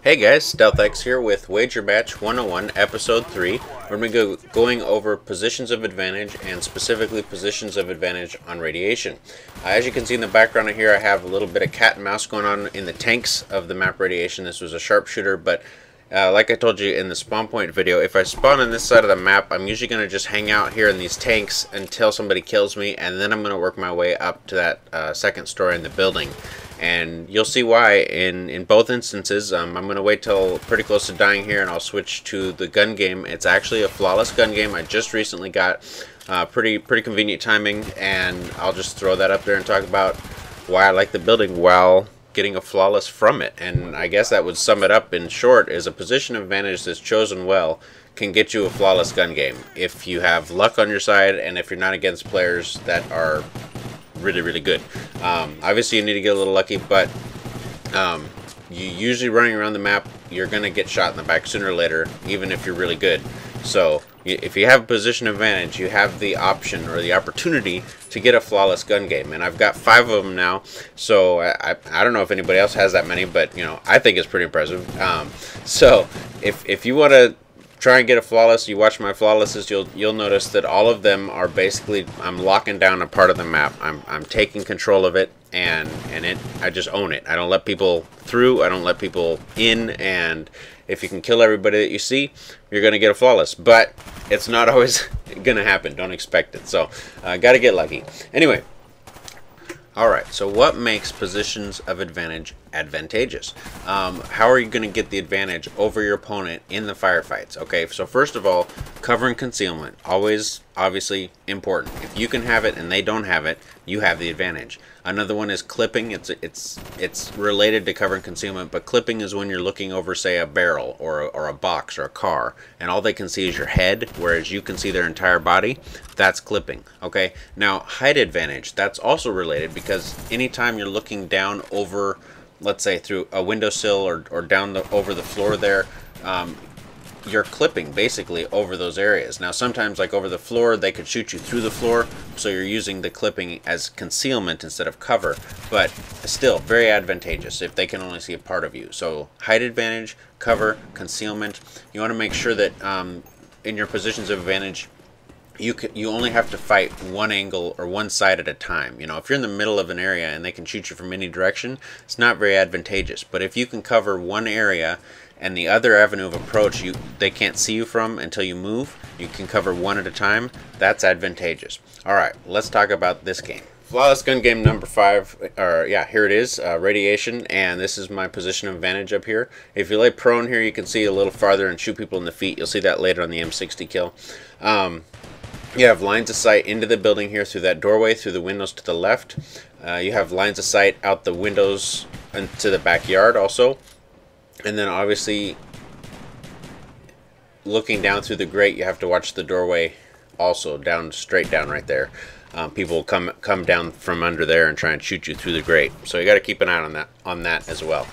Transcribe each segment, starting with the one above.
Hey guys, StealthX here with Wager Match 101, Episode 3. We're going to be going over positions of advantage and specifically positions of advantage on Radiation. As you can see in the background here, I have a little bit of cat and mouse going on in the tanks of the map Radiation. This was a sharpshooter, but like I told you in the spawn point video, if I spawn on this side of the map, I'm usually going to just hang out here in these tanks until somebody kills me, and then I'm going to work my way up to that second story in the building. And you'll see why in both instances. I'm going to wait till pretty close to dying here, and I'll switch to the gun game. It's actually a flawless gun game. I just recently got pretty convenient timing, and I'll just throw that up there and talk about why I like the building while getting a flawless from it. And I guess that would sum it up in short, is a position of advantage that's chosen well can get you a flawless gun game if you have luck on your side and if you're not against players that are really good. Obviously you need to get a little lucky, but you usually running around the map, you're gonna get shot in the back sooner or later, even if you're really good. So if you have a position advantage, you have the option or the opportunity to get a flawless gun game, and I've got 5 of them now. So I don't know if anybody else has that many, but you know, I think it's pretty impressive. So if you want to try and get a flawless, you watch my flawlesses, you'll notice that all of them are basically, I'm locking down a part of the map. I'm taking control of it, and I just own it. I don't let people through, I don't let people in, and if you can kill everybody that you see, you're gonna get a flawless. But it's not always gonna happen. Don't expect it. So gotta get lucky. Anyway, alright, so what makes positions of advantage advantageous? How are you going to get the advantage over your opponent in the firefights? Okay, so first of all, cover and concealment, always obviously important. If you can have it and they don't have it, you have the advantage. Another one is clipping. It's related to cover and concealment, but clipping is when you're looking over, say, a barrel or a box or a car, and all they can see is your head, whereas you can see their entire body. That's clipping. Okay, now height advantage, that's also related, because anytime you're looking down over, let's say through a windowsill or down over the floor there, you're clipping basically over those areas. Now sometimes, like over the floor, they could shoot you through the floor, so you're using the clipping as concealment instead of cover, but still very advantageous if they can only see a part of you. So height advantage, cover, concealment. You want to make sure that in your positions of advantage, you only have to fight one angle or one side at a time. You know, if you're in the middle of an area and they can shoot you from any direction, it's not very advantageous. But if you can cover one area and the other avenue of approach they can't see you from until you move, you can cover one at a time, that's advantageous. Alright, let's talk about this game. Flawless gun game number 5, or yeah, here it is, Radiation, and this is my position of advantage up here. If you lay prone here, you can see a little farther and shoot people in the feet. You'll see that later on the M60 kill. You have lines of sight into the building here through that doorway, through the windows to the left. You have lines of sight out the windows into the backyard also. And then obviously, looking down through the grate, you have to watch the doorway also, down, straight down right there. People come down from under there and try and shoot you through the grate. So you got to keep an eye on that as well.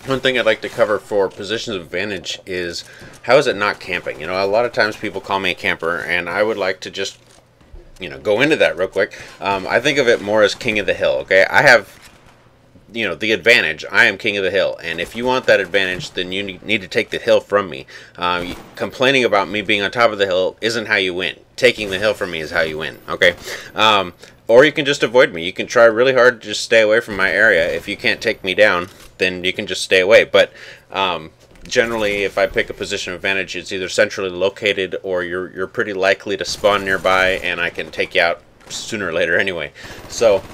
One thing I'd like to cover for positions of advantage is, how is it not camping? You know, a lot of times people call me a camper, and I would like to just, you know, go into that real quick. I think of it more as king of the hill, okay? I have, you know, the advantage. I am king of the hill, and if you want that advantage, then you need to take the hill from me. Complaining about me being on top of the hill isn't how you win. Taking the hill from me is how you win, okay? Or you can just avoid me. You can try really hard to just stay away from my area. If you can't take me down, then you can just stay away. But generally, if I pick a position of advantage, it's either centrally located or you're pretty likely to spawn nearby, and I can take you out sooner or later anyway. So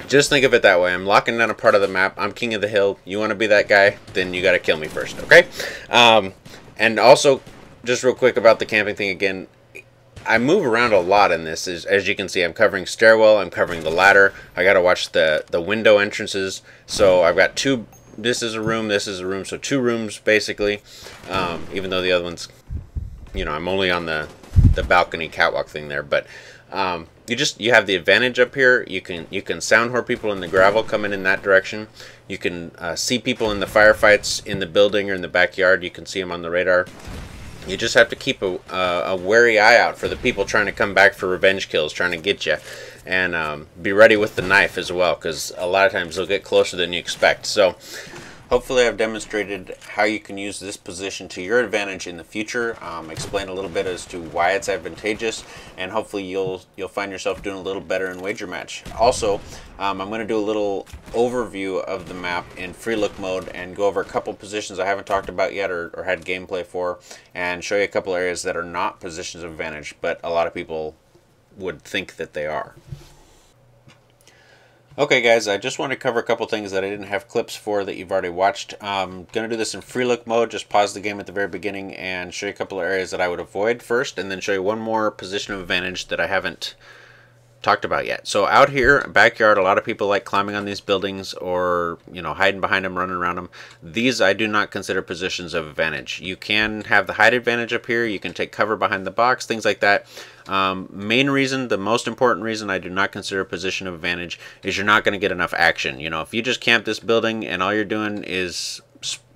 just think of it that way. I'm locking down a part of the map. I'm king of the hill. You want to be that guy, then you got to kill me first, okay? And also, just real quick about the camping thing again, I move around a lot in this. As you can see, I'm covering stairwell, I'm covering the ladder. I got to watch the window entrances. So I've got 2, this is a room, so 2 rooms basically. Even though the other one's, you know, I'm only on the balcony catwalk thing there, but you have the advantage up here. You can sound whore people in the gravel coming in that direction. You can see people in the firefights in the building or in the backyard. You can see them on the radar. You just have to keep a wary eye out for the people trying to come back for revenge kills, trying to get you. And be ready with the knife as well, because a lot of times they'll get closer than you expect. So Hopefully I've demonstrated how you can use this position to your advantage in the future, explain a little bit as to why it's advantageous, and hopefully you'll find yourself doing a little better in Wager Match. Also, I'm going to do a little overview of the map in free look mode and go over a couple positions I haven't talked about yet or had gameplay for, and show you a couple areas that are not positions of advantage, but a lot of people would think that they are. Okay guys, I just want to cover a couple things that I didn't have clips for that you've already watched. I'm going to do this in free look mode, just pause the game at the very beginning and show you a couple of areas that I would avoid first, and then show you one more position of advantage that I haven't talked about yet. So out here, backyard, a lot of people like climbing on these buildings or, you know, hiding behind them, running around them. These I do not consider positions of advantage. You can have the height advantage up here, you can take cover behind the box, things like that. Main reason, the most important reason I do not consider a position of advantage is you're not going to get enough action. You know, if you just camp this building and all you're doing is,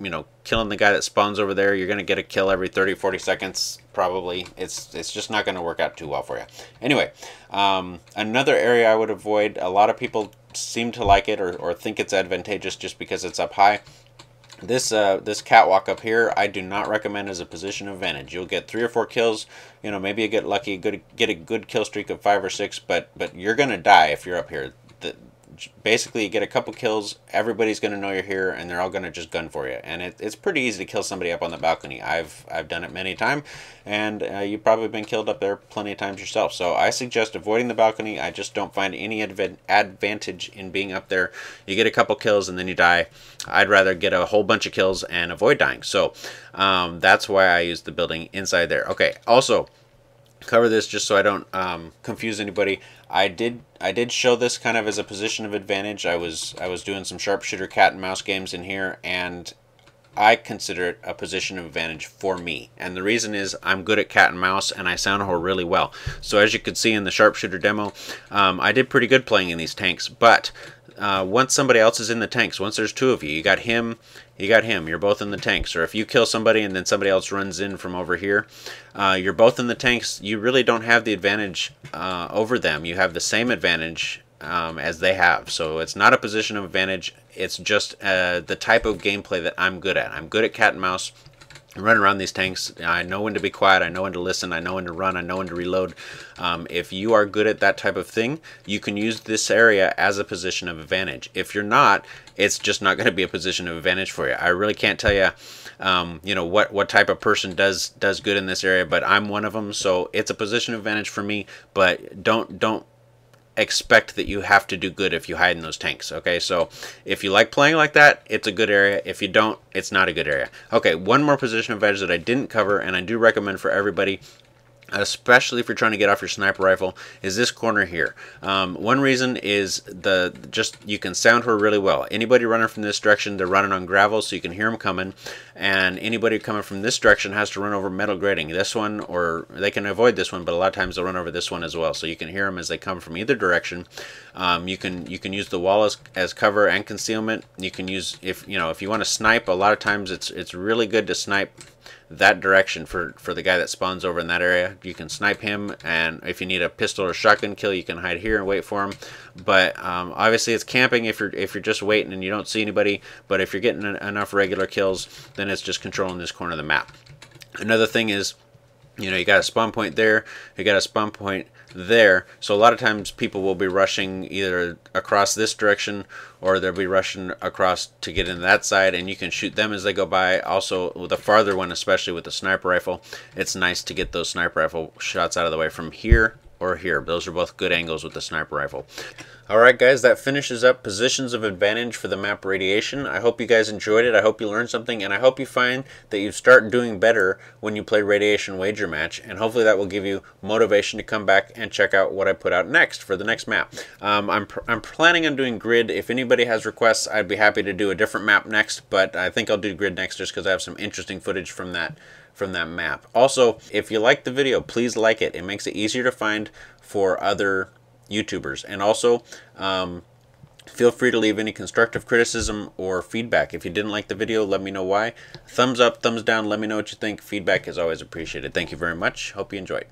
you know, killing the guy that spawns over there, you're going to get a kill every 30-40 seconds probably. It's just not going to work out too well for you. Anyway, another area I would avoid, a lot of people seem to like it or think it's advantageous just because it's up high. This catwalk up here, I do not recommend as a position of advantage. You'll get 3 or 4 kills, you know, maybe you get lucky, get a good kill streak of 5 or 6, but you're gonna die if you're up here. Basically, you get a couple kills, everybody's gonna know you're here, and they're all gonna just gun for you. And it's pretty easy to kill somebody up on the balcony. I've done it many times, and you've probably been killed up there plenty of times yourself. So I suggest avoiding the balcony. I just don't find any advantage in being up there. You get a couple kills and then you die. I'd rather get a whole bunch of kills and avoid dying. So that's why I use the building inside there. Okay, also cover this just so I don't confuse anybody. I did show this kind of as a position of advantage. I was doing some sharpshooter cat and mouse games in here, and I consider it a position of advantage for me. And the reason is I'm good at cat and mouse and I sound hole really well. So as you could see in the sharpshooter demo, I did pretty good playing in these tanks, but once somebody else is in the tanks, once there's 2 of you, you got him, you're both in the tanks. Or if you kill somebody and then somebody else runs in from over here, you're both in the tanks, you really don't have the advantage over them. You have the same advantage as they have. So it's not a position of advantage, it's just the type of gameplay that I'm good at. I'm good at cat and mouse. Run around these tanks. I know when to be quiet, I know when to listen, I know when to run, I know when to reload. If you are good at that type of thing, you can use this area as a position of advantage. If you're not, it's just not going to be a position of advantage for you. I really can't tell you, you know, what type of person does good in this area, but I'm one of them, so it's a position of advantage for me. But don't expect that you have to do good if you hide in those tanks. Okay, so if you like playing like that, it's a good area. If you don't, it's not a good area. Okay, one more position of advantage that I didn't cover and I do recommend for everybody, especially if you're trying to get off your sniper rifle, is this corner here. One reason is you can sound her really well. Anybody running from this direction, they're running on gravel, so you can hear them coming, and anybody coming from this direction has to run over metal grating. This one, or they can avoid this one, but a lot of times they'll run over this one as well, so you can hear them as they come from either direction. You can use the wall as cover and concealment. You can use, if you want to snipe, a lot of times it's really good to snipe that direction for the guy that spawns over in that area. You can snipe him, and if you need a pistol or shotgun kill, you can hide here and wait for him. But obviously it's camping if you're just waiting and you don't see anybody. But if you're getting enough regular kills, then it's just controlling this corner of the map. Another thing is, you got a spawn point there, you got a spawn point there, so a lot of times people will be rushing either across this direction or they'll be rushing across to get into that side, and you can shoot them as they go by. Also, with the farther one, especially with the sniper rifle, it's nice to get those sniper rifle shots out of the way from here or here. Those are both good angles with the sniper rifle. Alright guys, that finishes up positions of advantage for the map Radiation. I hope you guys enjoyed it, I hope you learned something, and I hope you find that you start doing better when you play Radiation Wager Match, and hopefully that will give you motivation to come back and check out what I put out next for the next map. I'm planning on doing grid. If anybody has requests, I'd be happy to do a different map next, but I think I'll do grid next just because I have some interesting footage from that map. Also, if you like the video, please like it. It makes it easier to find for other YouTubers. And also, feel free to leave any constructive criticism or feedback. If you didn't like the video, let me know why. Thumbs up, thumbs down, let me know what you think. Feedback is always appreciated. Thank you very much. Hope you enjoyed.